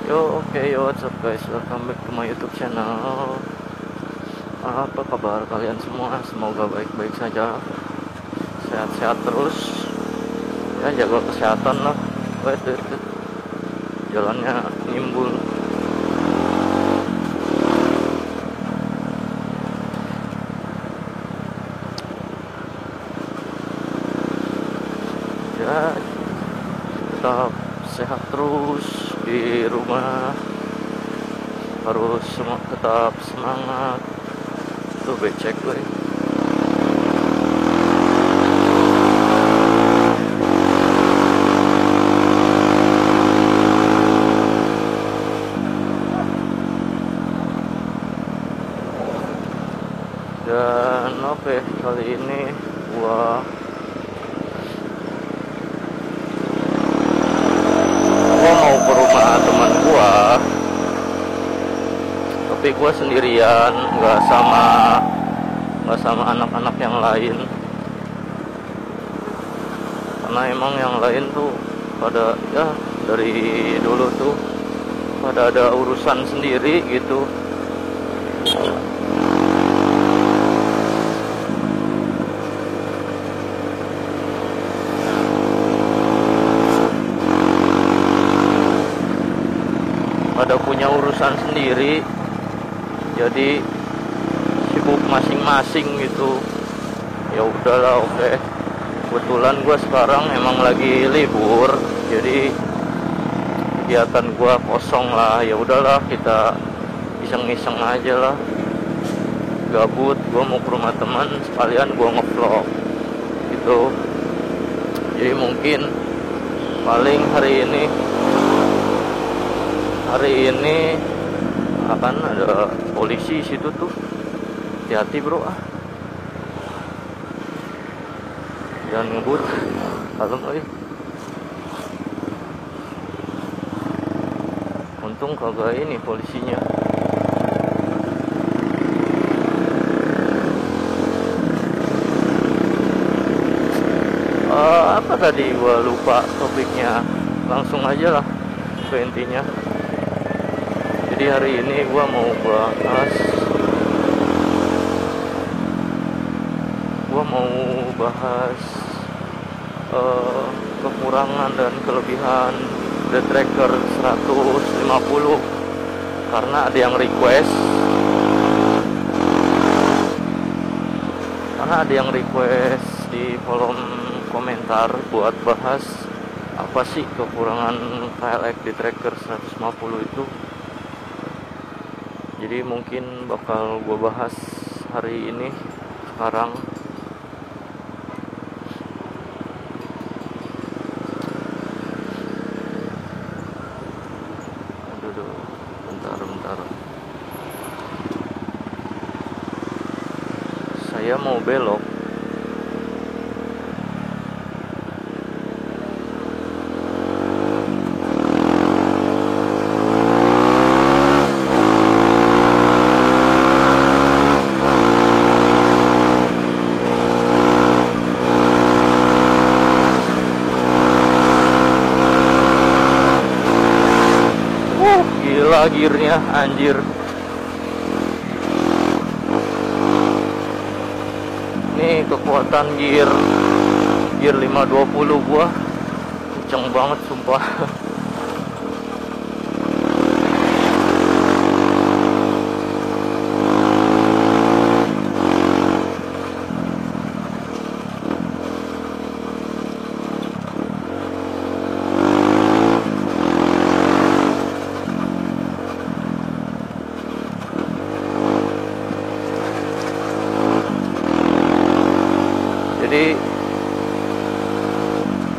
Yo, what's up guys, welcome back to my YouTube channel. Apa kabar kalian semua? Semoga baik-baik saja, sehat-sehat terus. Ya, jaga kesehatan lah. Wait. Jalannya nimbul. Ya, tetap sehat terus di rumah, harus tetap semangat. Tuh becek gue. Dan oke, kali ini gua mau ke rumah teman gua, tapi gua sendirian, nggak sama anak-anak yang lain, karena emang yang lain tuh pada ya dari dulu tuh pada ada urusan sendiri gitu. Pada punya urusan sendiri, jadi sibuk masing-masing gitu. Ya udahlah, oke. Kebetulan gue sekarang emang lagi libur, jadi kegiatan gue kosong lah. Ya udahlah, kita iseng-iseng aja lah. Gabut, gue mau ke rumah teman, sekalian gue ngevlog gitu. Jadi mungkin paling hari ini akan ada polisi situ tuh. Hati-hati bro, jangan ngebut, kalem aja. Untung kagak ini polisinya. Apa tadi gua lupa topiknya, langsung aja lah ke intinya. Jadi hari ini gua mau bahas kekurangan dan kelebihan The Tracker 150, karena ada yang request di kolom komentar buat bahas apa sih kekurangan KLX di Tracker 150 itu. Jadi mungkin bakal gue bahas hari ini sekarang. Bentar. Saya mau belok. Gila gearnya, anjir. Ini kekuatan gear 520 gua kenceng banget sumpah. Jadi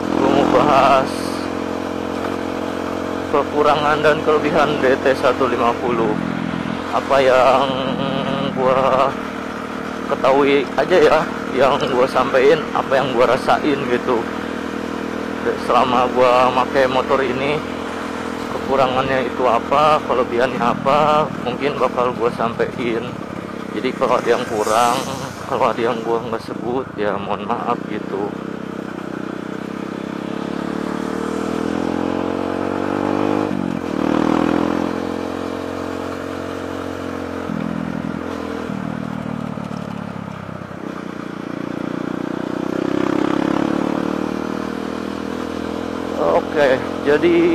gue mau bahas kekurangan dan kelebihan DT150. Apa yang gue ketahui aja ya, yang gue sampein, apa yang gue rasain gitu selama gue pakai motor ini. Kekurangannya itu apa, kelebihannya apa, mungkin bakal gue sampein. Jadi kalau ada yang kurang, kalau ada yang gua nggak sebut, ya mohon maaf gitu. Oke, jadi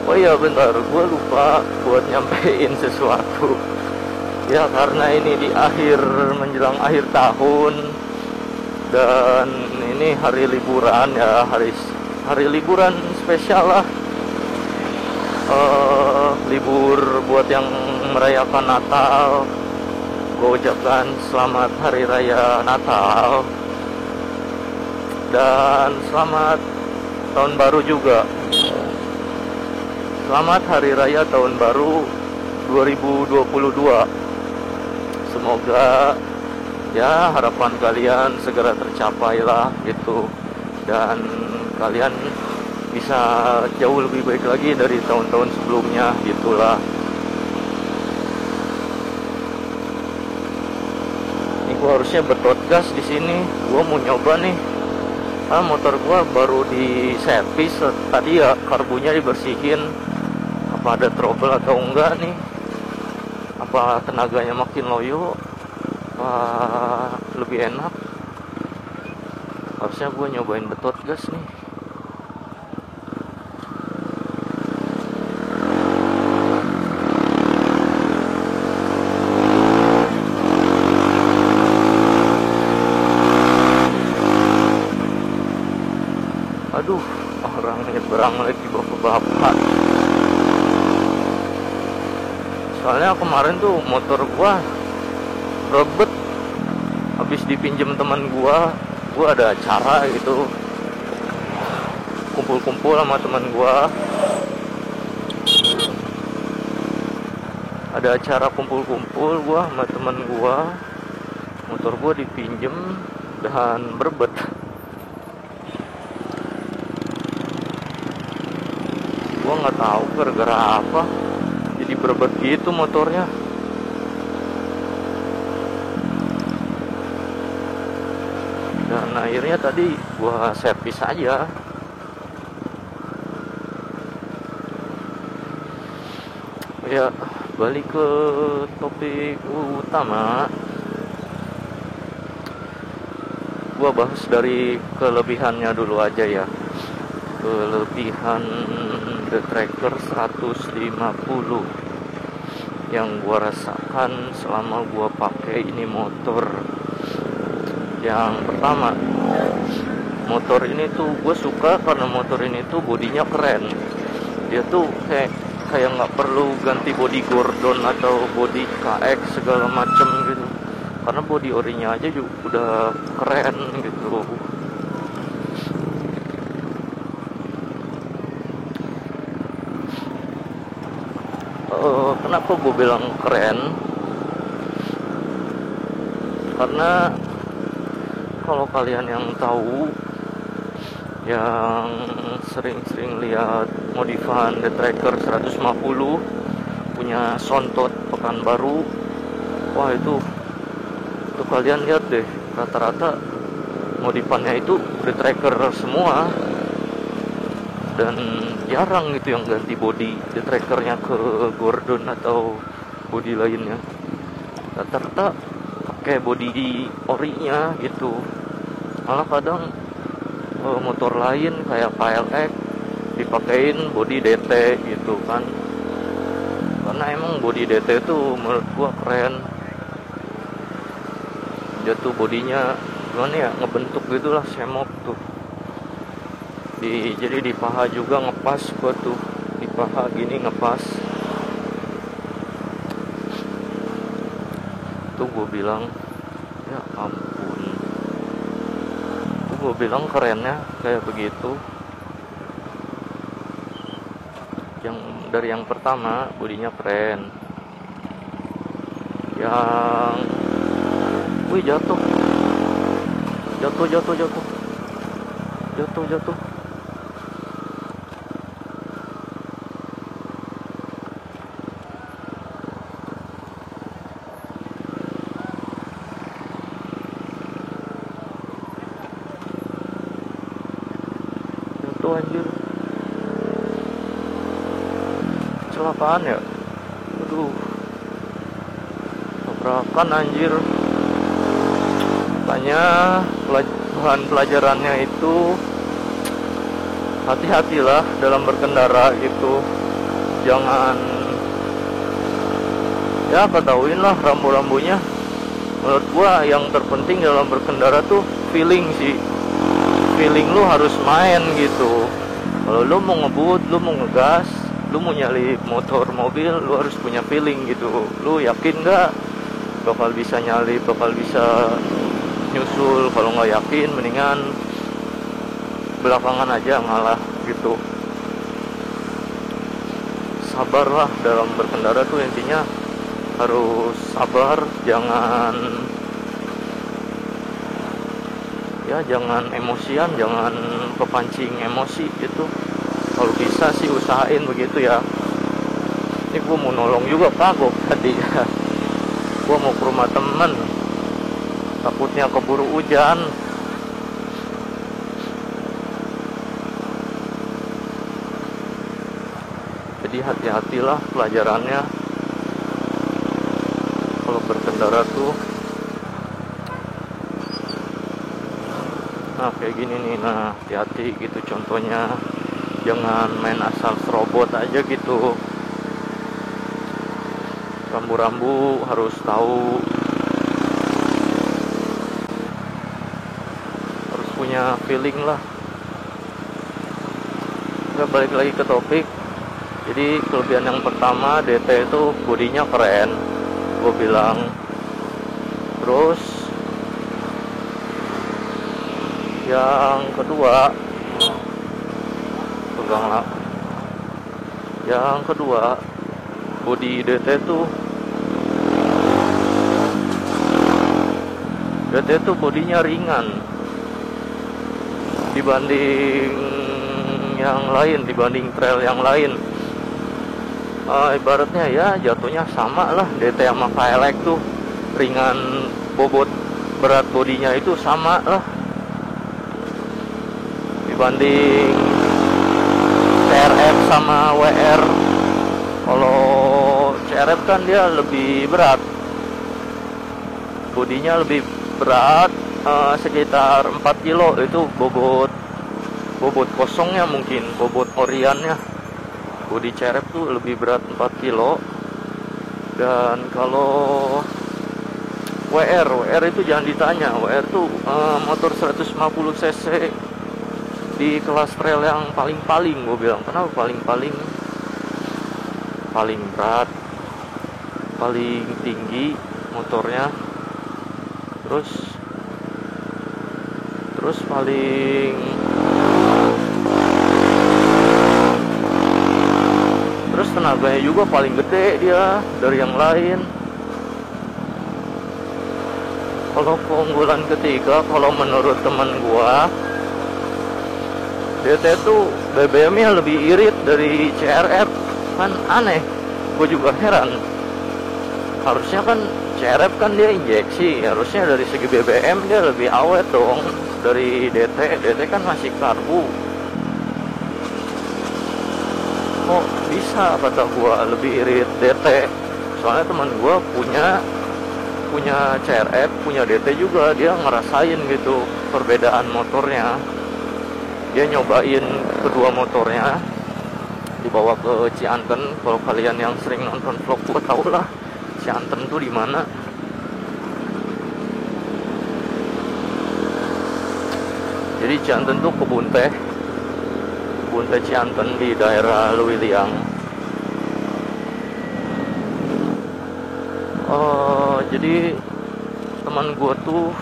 oh iya bentar, gue lupa buat nyampein sesuatu. Ya karena ini di akhir menjelang akhir tahun dan ini hari liburan ya, hari liburan spesial lah. Libur buat yang merayakan Natal. Gue ucapkan selamat hari raya Natal dan selamat tahun baru juga. Selamat hari raya tahun baru 2022. Semoga ya harapan kalian segera tercapai lah gitu, dan kalian bisa jauh lebih baik lagi dari tahun-tahun sebelumnya gitulah. Ini gua harusnya berpodcast di sini. Gua mau nyoba nih. Motor gua baru di servis tadi ya, karbunya dibersihin. Apa ada trouble atau enggak nih? Apa tenaganya makin loyo? Apa lebih enak? Harusnya gua nyobain betot gas nih. Aduh, orang nyebrang lagi bapak-bapak. Soalnya kemarin tuh motor gua rebet, habis dipinjem teman gua ada acara gitu, kumpul-kumpul sama teman gua. Ada acara kumpul-kumpul gua sama teman gua, motor gua dipinjem dan berebet. Gua nggak tahu gara-gara apa jadi berebet gitu motornya. Dan akhirnya tadi gua servis aja. Ya, balik ke topik utama. Gua bahas dari kelebihannya dulu aja ya. Kelebihan The Tracker 150 yang gua rasakan selama gua pakai ini motor. Yang pertama, motor ini tuh gue suka karena motor ini tuh bodinya keren. Dia tuh kayak nggak perlu ganti body Gordon atau body KX segala macem gitu, karena body orinya aja juga udah keren gitu. Kenapa gue bilang keren? Karena kalau kalian yang tahu, yang sering-sering lihat modifan The Tracker 150 punya Sontot Pekanbaru, wah itu kalian lihat deh, rata-rata modifannya itu The Tracker semua, dan jarang gitu yang ganti body The Trackernya ke Gordon atau body lainnya. Rata-rata pakai body orinya gitu. Malah kadang motor lain kayak KLX dipakein body DT gitu kan, karena emang body DT itu menurut gua keren. Dia tuh bodinya gimana ya, ngebentuk gitulah, semok tuh. Jadi di paha juga ngepas gua tuh, di paha gini ngepas. Tuh gua bilang ya ampun, tuh gua bilang kerennya kayak begitu. Yang dari yang pertama bodinya keren, yang wih jatuh anjir, kecelakaan ya. Aduh, tabrakan anjir. Makanya bahan pelajarannya itu hati-hatilah dalam berkendara gitu. Jangan, ya ketahuin lah rambu-rambunya. Menurut gua yang terpenting dalam berkendara tuh feeling sih. Feeling lu harus main gitu. Kalau lu mau ngebut, lu mau ngegas, lu mau nyalip motor mobil, lu harus punya feeling gitu. Lu yakin nggak bakal bisa nyalip, bakal bisa nyusul? Kalau nggak yakin, mendingan belakangan aja ngalah gitu. Sabarlah dalam berkendara tuh, intinya harus sabar, jangan emosian, jangan kepancing emosi gitu. Kalau bisa sih usahain begitu ya. Ini gue mau nolong juga kagok tadi. Gue mau ke rumah temen, takutnya keburu hujan. Jadi hati-hatilah pelajarannya kalau berkendara tuh. Nah kayak gini nih, nah hati-hati gitu contohnya. Jangan main asal serobot aja gitu. Rambu-rambu harus tahu, harus punya feeling lah. Kita balik lagi ke topik. Jadi kelebihan yang pertama, DT itu bodinya keren, gue bilang. Terus yang kedua, peganglah. Yang kedua, bodi DT tuh bodinya ringan dibanding yang lain, dibanding trail yang lain. Ibaratnya ya jatuhnya sama lah, DT sama KLX tuh ringan, bobot berat bodinya itu sama lah dibanding CRF sama WR. Kalau CRF kan dia lebih berat, bodinya lebih berat, sekitar 4 kilo itu bobot kosongnya, mungkin bobot oriannya. Bodi CRF tuh lebih berat 4 kilo. Dan kalau WR itu jangan ditanya. WR tuh motor 150 cc di kelas trail yang paling gue bilang. Kenapa paling berat, paling tinggi motornya, terus paling tenaganya juga paling gede dia dari yang lain. Kalau keunggulan ketiga, kalau menurut teman gua, DT tuh BBM-nya lebih irit dari CRF. Kan aneh, gua juga heran. Harusnya kan CRF kan dia injeksi, harusnya dari segi BBM dia lebih awet dong dari DT. DT kan masih karbu. Kok bisa kata gua lebih irit DT? Soalnya teman gua punya CRF, punya DT juga, dia ngerasain gitu perbedaan motornya. Dia nyobain kedua motornya, dibawa ke Cianten. Kalau kalian yang sering nonton vlog gua tau lah Cianten tuh di mana. Jadi Cianten tuh kebun teh Cianten di daerah Lewiliang. Jadi teman gue tuh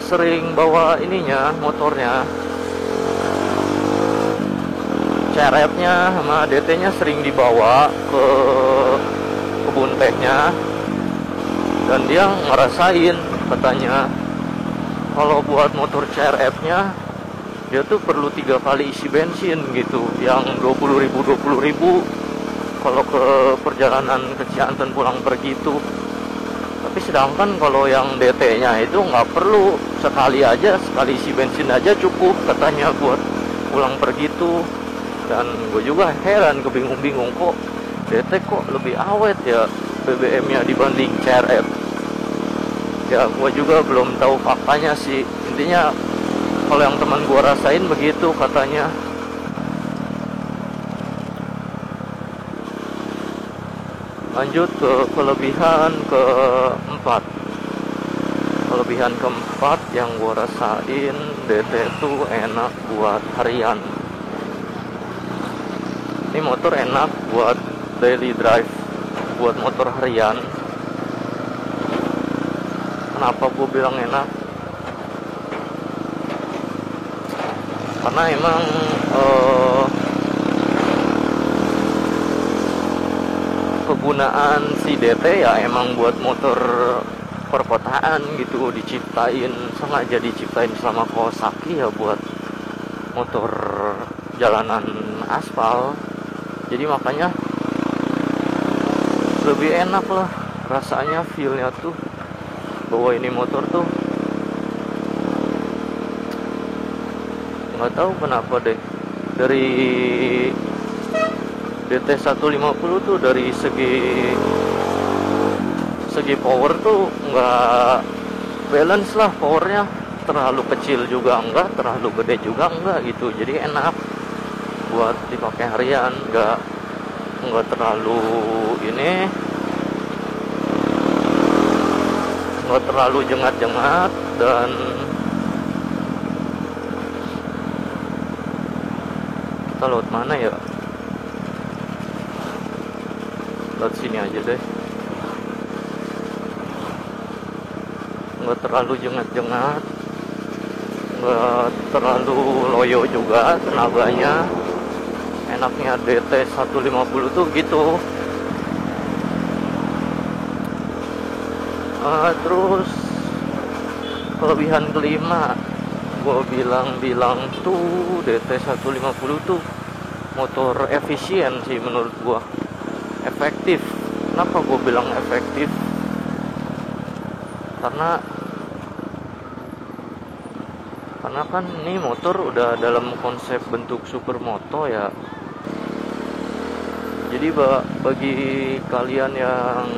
sering bawa motornya, CRF-nya sama DT-nya sering dibawa ke kebun tehnya. Dan dia ngerasain, katanya kalau buat motor CRF-nya dia tuh perlu 3 kali isi bensin gitu, yang 20.000 kalau ke perjalanan ke Cianten pulang pergi itu. Tapi sedangkan kalau yang DT-nya itu nggak perlu, sekali isi bensin aja cukup katanya buat pulang pergi itu. Dan gue juga heran, kebingung-bingung, kok DT kok lebih awet ya BBM-nya dibanding CRF. Ya gue juga belum tahu faktanya sih. Intinya Kalau yang teman gua rasain begitu katanya. Lanjut ke kelebihan keempat. Kelebihan keempat yang gua rasain, DT itu enak buat harian. Ini motor enak buat daily drive, buat motor harian. Kenapa gue bilang enak? Karena emang kegunaan si DT ya emang buat motor perkotaan gitu, sengaja diciptain sama Kawasaki ya buat motor jalanan aspal. Jadi makanya lebih enak lah rasanya, feelnya tuh bahwa ini motor tuh nggak tahu kenapa deh, dari DT 150 tuh dari segi power tuh nggak balance lah powernya, terlalu kecil juga enggak, terlalu gede juga enggak gitu. Jadi enak buat dipakai harian, nggak terlalu ini, nggak terlalu jengat-jengat. Dan kita lewat mana ya, lewat sini aja deh. Nggak terlalu jengat-jengat, nggak terlalu loyo juga tenaganya. Enaknya DT 150 tuh gitu. Terus kelebihan kelima, gue bilang tuh DT 150 tuh motor efisien sih menurut gue, efektif. Kenapa gue bilang efektif? Karena kan ini motor udah dalam konsep bentuk supermoto ya. Jadi bagi kalian yang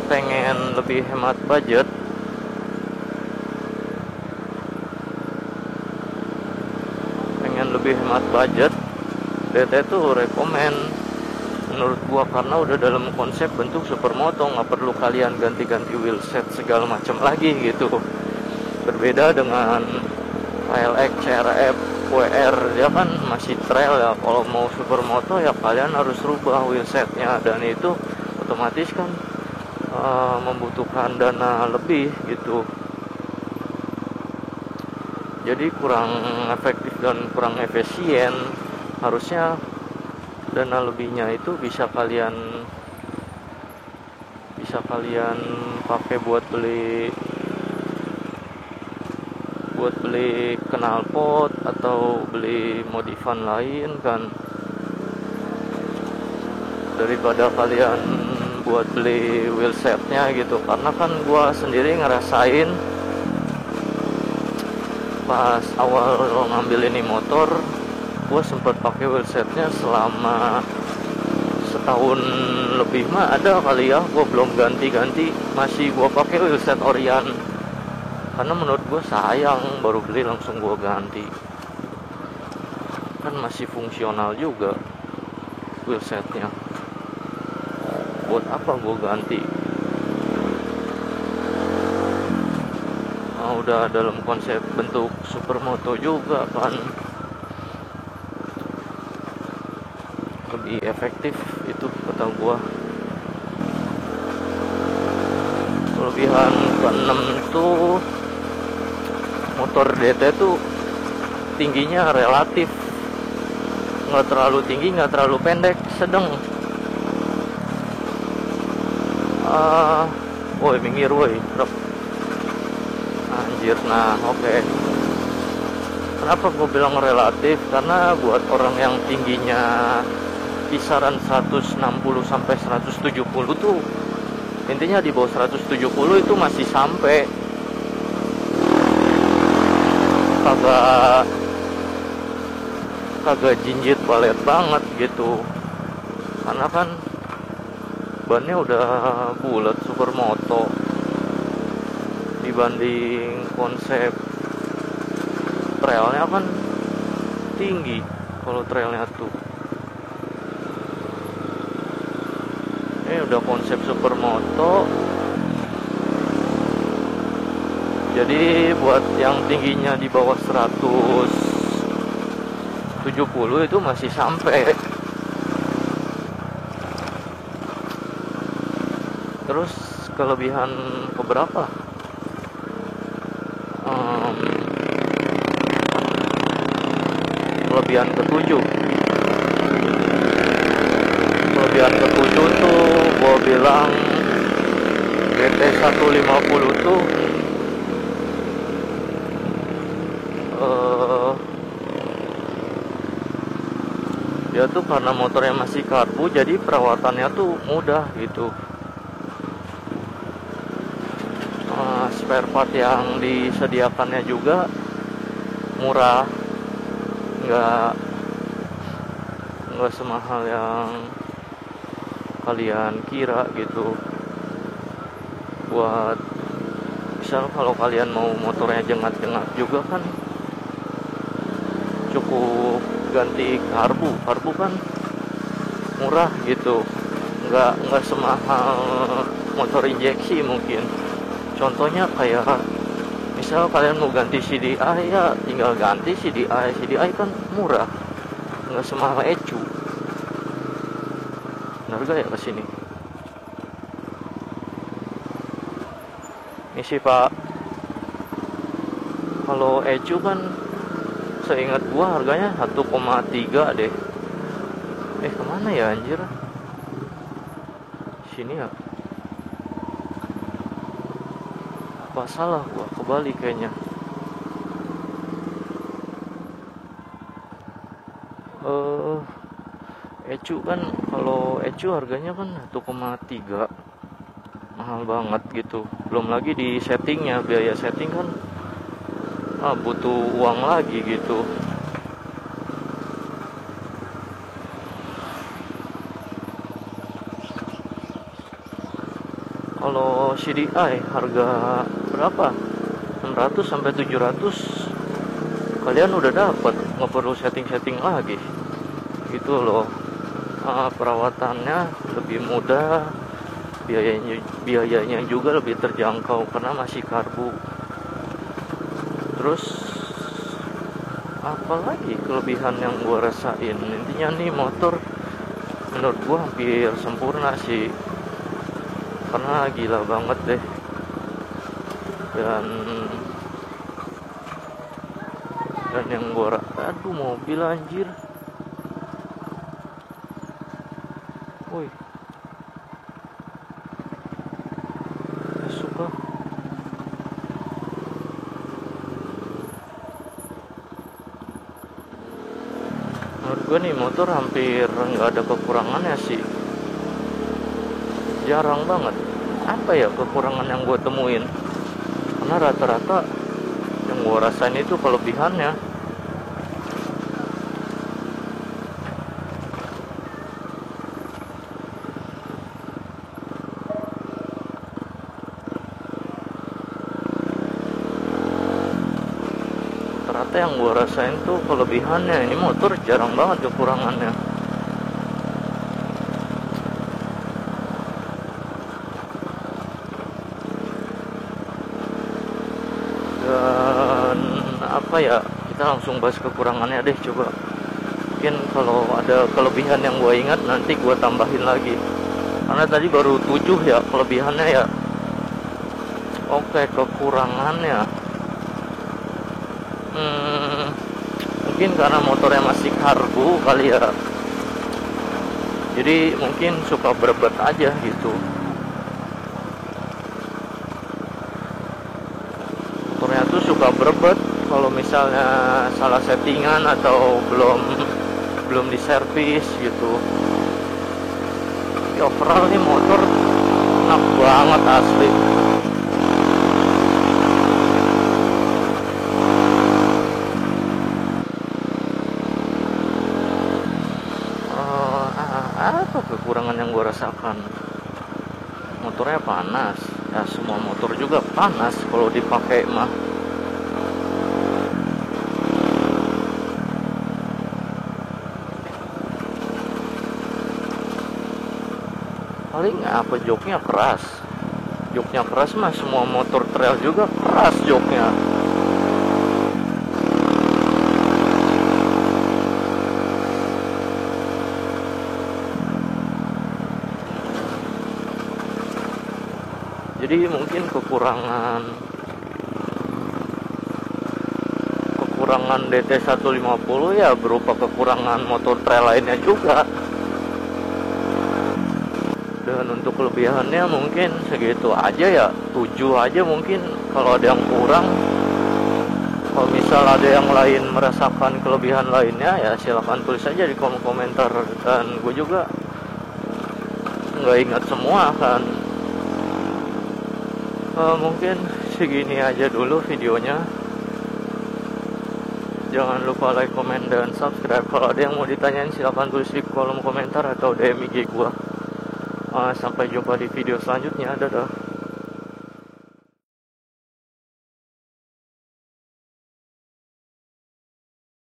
pengen lebih hemat budget, DT tuh rekomen menurut gua, karena udah dalam konsep bentuk supermoto, nggak perlu kalian ganti-ganti wheelset segala macam lagi gitu. Berbeda dengan KLX, CRF, WR, dia kan masih trail ya. Kalau mau supermoto ya kalian harus rubah wheelsetnya, dan itu otomatis kan membutuhkan dana lebih gitu. Jadi kurang efektif dan kurang efisien. Harusnya dana lebihnya itu bisa kalian pakai buat beli knalpot atau beli modifan lain kan, daripada kalian buat beli wheelsetnya gitu. Karena kan gua sendiri ngerasain pas awal ngambil ini motor, gua sempet pakai wheelsetnya selama setahun lebih mah ada kali ya. Gua belum ganti-ganti, masih gua pakai wheelset Orion. Karena menurut gue sayang, baru beli langsung gue ganti. Kan masih fungsional juga wheelsetnya. Buat apa gue ganti? Udah dalam konsep bentuk supermoto juga kan, lebih efektif itu kata gue. Kelebihan ke-6 tuh, motor DT tuh tingginya relatif, nggak terlalu tinggi, nggak terlalu pendek, sedang. Woi minggir woi, anjir. Nah oke. Kenapa gue bilang relatif? Karena buat orang yang tingginya kisaran 160 sampai 170 tuh, intinya di bawah 170 itu masih sampai, kagak jinjit balet banget gitu. Karena kan bannya udah bulat supermoto, dibanding konsep trailnya kan tinggi kalau trailnya tuh. Ini udah konsep supermoto. Jadi buat yang tingginya di bawah 170 itu masih sampai. Terus kelebihan keberapa? Kelebihan ketujuh. Kelebihan ketujuh tuh gua bilang GT 150 tuh dia tuh karena motornya masih karbu, jadi perawatannya tuh mudah gitu. Spare part yang disediakannya juga murah, nggak semahal yang kalian kira gitu. Buat misal kalau kalian mau motornya jengat-jengat juga kan cukup ganti karbu kan murah gitu, nggak semahal motor injeksi mungkin. Contohnya kayak misal kalian mau ganti CDI, ya tinggal ganti CDI kan murah, nggak semahal ecu. Benar gak ya kesini? Ini sih Pak, kalau ecu kan seingat gua harganya 1,3 deh. Kemana ya anjir? Sini ya? Apa salah gua? Kebalik kayaknya. Ecu kan, kalau ecu harganya kan 1,3, mahal banget gitu. Belum lagi di settingnya, biaya setting kan butuh uang lagi gitu. Kalau CDI harga berapa? 600 sampai 700 kalian udah dapat, nggak perlu setting-setting lagi gitu loh. Perawatannya lebih mudah, biayanya juga lebih terjangkau karena masih karbu. Terus apalagi kelebihan yang gua rasain, intinya nih motor menurut gua hampir sempurna sih, karena gila banget deh. Dan yang gua aduh, mobil anjir. Woi, suka. Menurut gue nih motor hampir nggak ada kekurangannya sih, jarang banget. Apa ya kekurangan yang gue temuin? Karena rata-rata yang gue rasain itu kelebihannya. Rata yang gue rasain tuh kelebihannya. Ini motor jarang banget kekurangannya. Dan apa ya, kita langsung bahas kekurangannya deh coba. Mungkin kalau ada kelebihan yang gue ingat nanti gue tambahin lagi, karena tadi baru 7 ya kelebihannya ya. Oke, kekurangannya mungkin karena motornya masih karbu kali ya, jadi mungkin suka berebet aja gitu. Motornya tuh suka berebet kalau misalnya salah settingan atau belum diservis gitu. Tapi overall nih motor enak banget asli. Apa kekurangan yang gue rasakan? Motornya panas ya, semua motor juga panas kalau dipakai mah. paling apa, joknya keras. Joknya keras mah semua motor trail juga keras joknya. Jadi mungkin kekurangan DT150 ya berupa kekurangan motor trail lainnya juga. Dan untuk kelebihannya mungkin segitu aja ya, 7 aja mungkin. Kalau ada yang kurang, kalau misal ada yang lain merasakan kelebihan lainnya ya silahkan tulis aja di kolom komentar. Dan gue juga nggak ingat semua kan. Mungkin segini aja dulu videonya. Jangan lupa like, komen, dan subscribe. Kalau ada yang mau ditanyain silahkan tulis di kolom komentar atau DM IG gua. Sampai jumpa di video selanjutnya. Dadah.